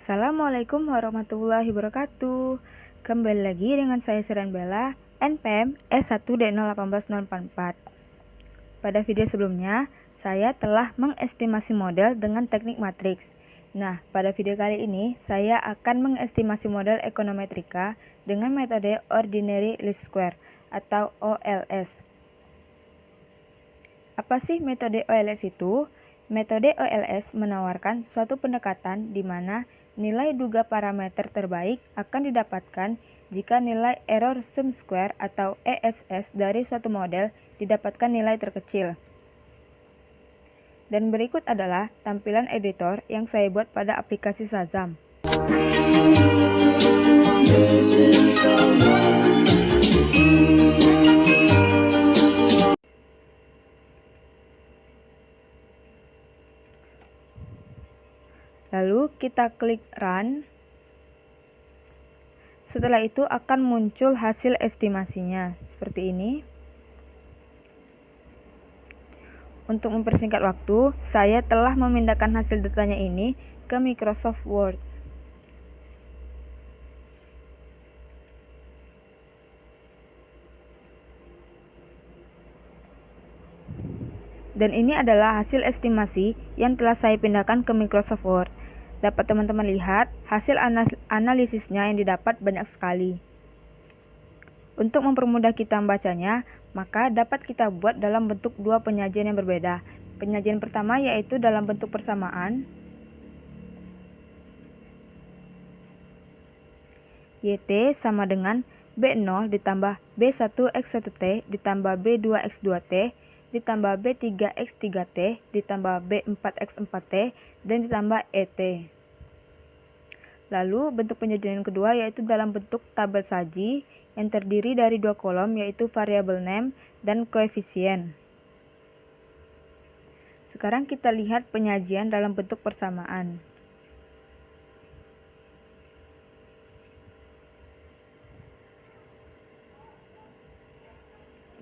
Assalamualaikum warahmatullahi wabarakatuh. Kembali lagi dengan saya Siran Bella, NPM S1D018044. Pada video sebelumnya, saya telah mengestimasi model dengan teknik matriks. Nah, pada video kali ini, saya akan mengestimasi model ekonometrika dengan metode Ordinary Least Square atau OLS. Apa sih metode OLS itu? Metode OLS menawarkan suatu pendekatan di mana nilai duga parameter terbaik akan didapatkan jika nilai error sum square atau ESS dari suatu model didapatkan nilai terkecil. Dan berikut adalah tampilan editor yang saya buat pada aplikasi Shazam. Lalu kita klik Run. Setelah itu akan muncul hasil estimasinya seperti ini. Untuk mempersingkat waktu, saya telah memindahkan hasil datanya ini ke Microsoft Word. Dan ini adalah hasil estimasi yang telah saya pindahkan ke Microsoft Word. Dapat teman-teman lihat, hasil analisisnya yang didapat banyak sekali. Untuk mempermudah kita membacanya, maka dapat kita buat dalam bentuk dua penyajian yang berbeda. Penyajian pertama yaitu dalam bentuk persamaan. YT sama dengan B0 ditambah B1X1T ditambah B2X2T ditambah B3X3T ditambah B4X4T dan ditambah ET. Lalu bentuk penyajian yang kedua yaitu dalam bentuk tabel saji yang terdiri dari dua kolom yaitu variabel name dan koefisien. Sekarang kita lihat penyajian dalam bentuk persamaan.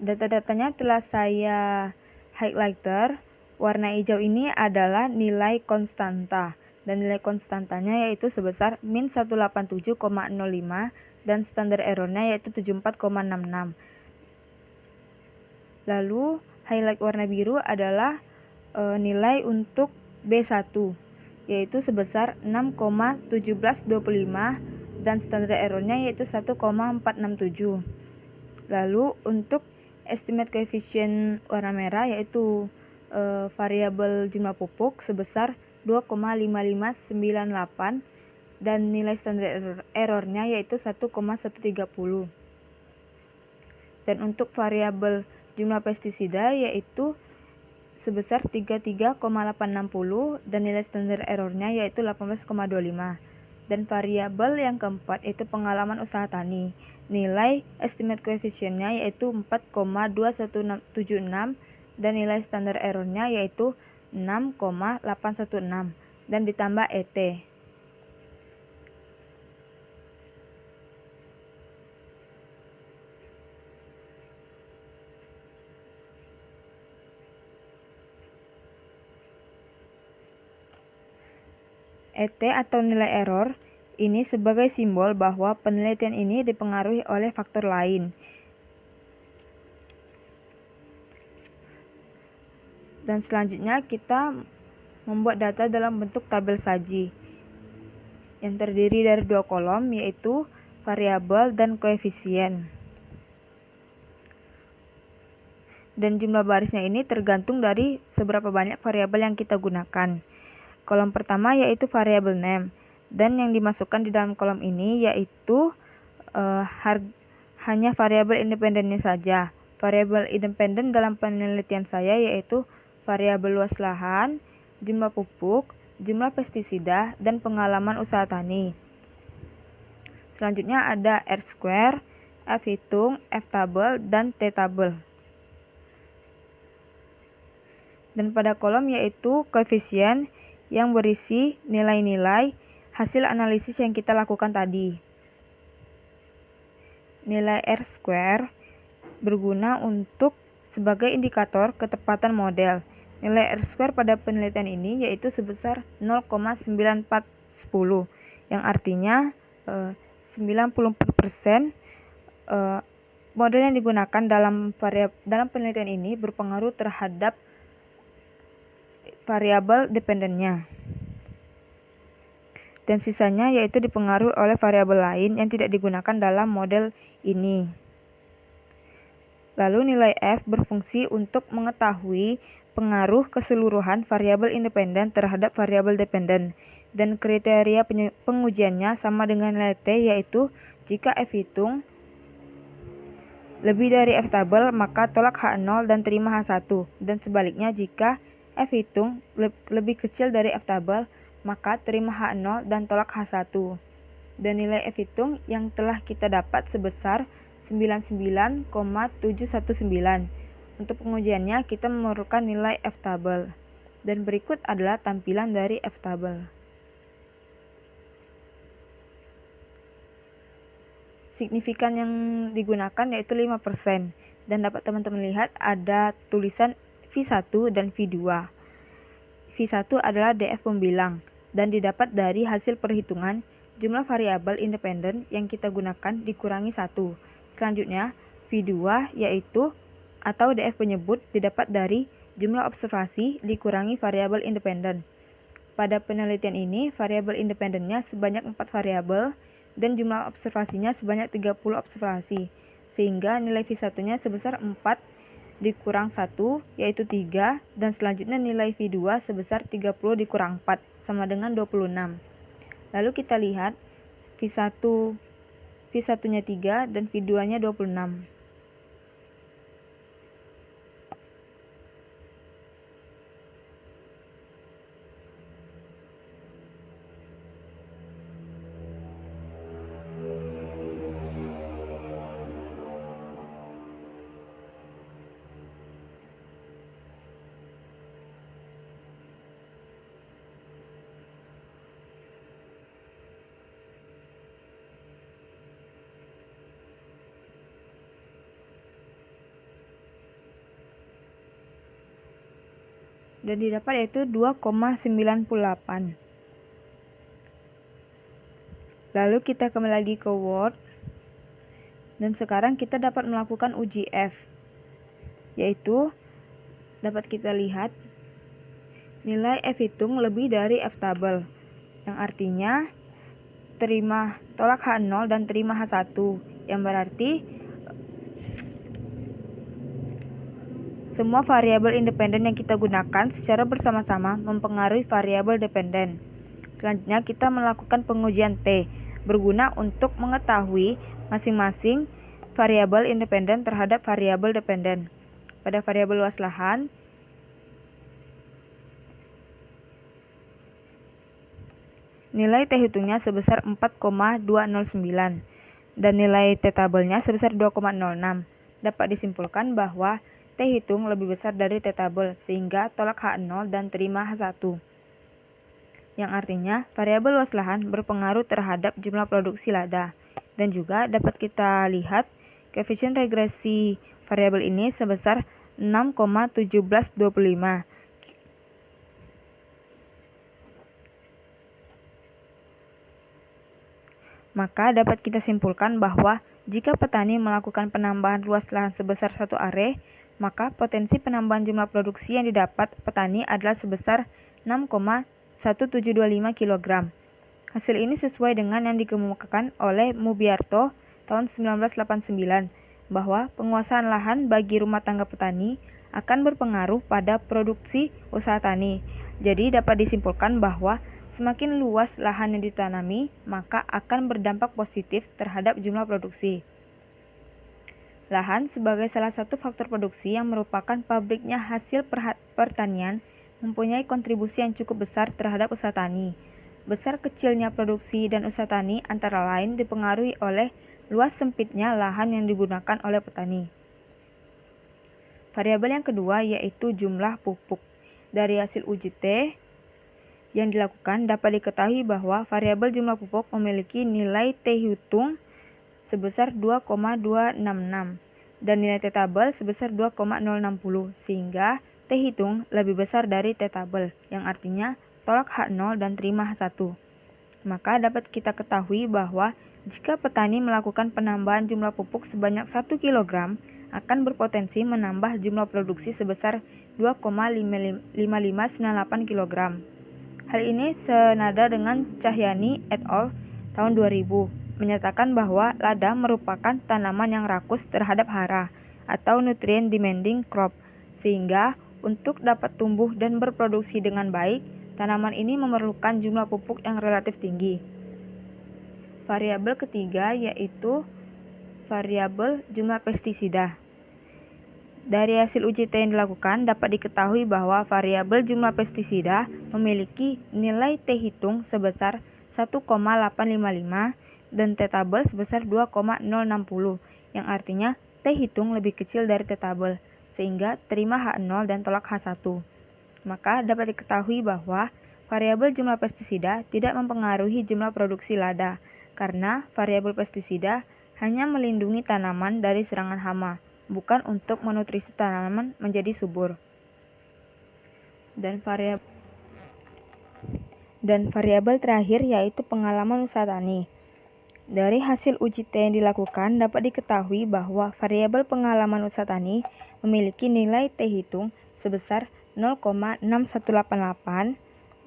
Data-datanya telah saya highlighter. Warna hijau ini adalah nilai konstanta dan nilai konstantanya yaitu sebesar min 187,05 dan standar errornya yaitu 74,66. Lalu highlight warna biru adalah nilai untuk B1 yaitu sebesar 6,1725 dan standar errornya yaitu 1,467. Lalu untuk estimate koefisien warna merah yaitu variabel jumlah pupuk sebesar 2,5598 dan nilai standar errornya yaitu 1,130. Dan untuk variabel jumlah pestisida yaitu sebesar 33,860 dan nilai standar errornya yaitu 18,25. Dan variabel yang keempat yaitu pengalaman usaha tani. Nilai estimate koefisiennya yaitu 4,2176 dan nilai standar errornya yaitu 6,816 dan ditambah ET. ET atau nilai error ini sebagai simbol bahwa penelitian ini dipengaruhi oleh faktor lain. Dan selanjutnya kita membuat data dalam bentuk tabel saji yang terdiri dari dua kolom yaitu variabel dan koefisien. Dan jumlah barisnya ini tergantung dari seberapa banyak variabel yang kita gunakan. Kolom pertama yaitu variabel name. Dan yang dimasukkan di dalam kolom ini yaitu hanya variabel independennya saja. Variabel independen dalam penelitian saya yaitu variabel luas lahan, jumlah pupuk, jumlah pestisida, dan pengalaman usaha tani. Selanjutnya ada R square, F hitung, F tabel, dan T tabel. Dan pada kolom yaitu koefisien yang berisi nilai-nilai hasil analisis yang kita lakukan tadi. Nilai R square berguna untuk sebagai indikator ketepatan model. Nilai R square pada penelitian ini yaitu sebesar 0,9410 yang artinya 94% model yang digunakan dalam penelitian ini berpengaruh terhadap variabel dependennya. Dan sisanya yaitu dipengaruhi oleh variabel lain yang tidak digunakan dalam model ini. Lalu nilai F berfungsi untuk mengetahui pengaruh keseluruhan variabel independen terhadap variabel dependen, dan kriteria pengujiannya sama dengan nilai T, yaitu jika F hitung lebih dari F tabel maka tolak H0 dan terima H1, dan sebaliknya jika F hitung lebih kecil dari F tabel maka terima H0 dan tolak H1. Dan nilai F hitung yang telah kita dapat sebesar 99,719. Untuk pengujiannya kita memerlukan nilai F tabel. Dan berikut adalah tampilan dari F tabel. Signifikan yang digunakan yaitu 5%. Dan dapat teman-teman lihat ada tulisan V1 dan V2. V1 adalah DF pembilang dan didapat dari hasil perhitungan jumlah variabel independen yang kita gunakan dikurangi 1. Selanjutnya, V2 yaitu atau DF penyebut didapat dari jumlah observasi dikurangi variabel independen. Pada penelitian ini, variabel independennya sebanyak 4 variabel dan jumlah observasinya sebanyak 30 observasi, sehingga nilai V1-nya sebesar 4 dikurang 1 yaitu 3, dan selanjutnya nilai V2 sebesar 30 dikurang 4 sama dengan 26. Lalu kita lihat V1-nya 3 dan V2-nya 26. Dan didapat yaitu 2,98. Lalu kita kembali lagi ke Word, dan sekarang kita dapat melakukan uji F, yaitu dapat kita lihat nilai F hitung lebih dari F tabel, yang artinya tolak H0 dan terima H1, yang berarti semua variabel independen yang kita gunakan secara bersama-sama mempengaruhi variabel dependen. Selanjutnya kita melakukan pengujian T, berguna untuk mengetahui masing-masing variabel independen terhadap variabel dependen. Pada variabel luas lahan, nilai T hitungnya sebesar 4,209 dan nilai T tabelnya sebesar 2,06. Dapat disimpulkan bahwa T hitung lebih besar dari T tabel, sehingga tolak H0 dan terima H1. Yang artinya variabel luas lahan berpengaruh terhadap jumlah produksi lada. Dan juga dapat kita lihat koefisien regresi variabel ini sebesar 6,1725. Maka dapat kita simpulkan bahwa jika petani melakukan penambahan luas lahan sebesar 1 are, maka potensi penambahan jumlah produksi yang didapat petani adalah sebesar 6,1725 kg. Hasil ini sesuai dengan yang dikemukakan oleh Mubiarto tahun 1989, bahwa penguasaan lahan bagi rumah tangga petani akan berpengaruh pada produksi usaha tani. Jadi dapat disimpulkan bahwa semakin luas lahan yang ditanami, maka akan berdampak positif terhadap jumlah produksi. Lahan sebagai salah satu faktor produksi yang merupakan pabriknya hasil pertanian mempunyai kontribusi yang cukup besar terhadap usaha tani. Besar kecilnya produksi dan usaha tani antara lain dipengaruhi oleh luas sempitnya lahan yang digunakan oleh petani. Variabel yang kedua yaitu jumlah pupuk. Dari hasil uji T yang dilakukan dapat diketahui bahwa variabel jumlah pupuk memiliki nilai T hitung sebesar 2,266 dan nilai T tabel sebesar 2,060, sehingga T hitung lebih besar dari T tabel, yang artinya tolak H0 dan terima H1. Maka dapat kita ketahui bahwa jika petani melakukan penambahan jumlah pupuk sebanyak 1 kg, akan berpotensi menambah jumlah produksi sebesar 2,5598 kg. Hal ini senada dengan Cahyani et al. Tahun 2000 menyatakan bahwa lada merupakan tanaman yang rakus terhadap hara atau nutrient demanding crop, sehingga untuk dapat tumbuh dan berproduksi dengan baik, tanaman ini memerlukan jumlah pupuk yang relatif tinggi. Variabel ketiga yaitu variabel jumlah pestisida. Dari hasil uji T yang dilakukan, dapat diketahui bahwa variabel jumlah pestisida memiliki nilai T hitung sebesar 1,855 dan T tabel sebesar 2,060, yang artinya T hitung lebih kecil dari T tabel, sehingga terima H0 dan tolak H1. Maka dapat diketahui bahwa variabel jumlah pestisida tidak mempengaruhi jumlah produksi lada, karena variabel pestisida hanya melindungi tanaman dari serangan hama, bukan untuk menutrisi tanaman menjadi subur. Dan variabel terakhir yaitu pengalaman usaha tani. Dari hasil uji T yang dilakukan dapat diketahui bahwa variabel pengalaman usaha tani memiliki nilai T hitung sebesar 0,6188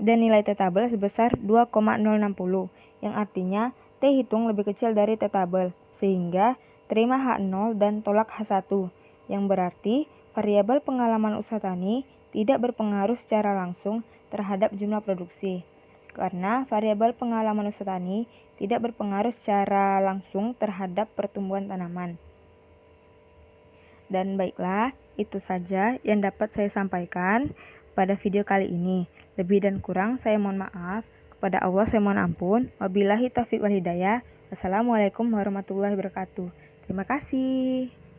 dan nilai T tabel sebesar 2,060, yang artinya T hitung lebih kecil dari T tabel, sehingga terima H0 dan tolak H1, yang berarti variabel pengalaman usaha tani tidak berpengaruh secara langsung terhadap jumlah produksi, karena variabel pengalaman usaha tani tidak berpengaruh secara langsung terhadap pertumbuhan tanaman. Dan baiklah, itu saja yang dapat saya sampaikan pada video kali ini. Lebih dan kurang saya mohon maaf. Kepada Allah saya mohon ampun. Wabillahi taufiq wal hidayah. Wassalamualaikum warahmatullahi wabarakatuh. Terima kasih.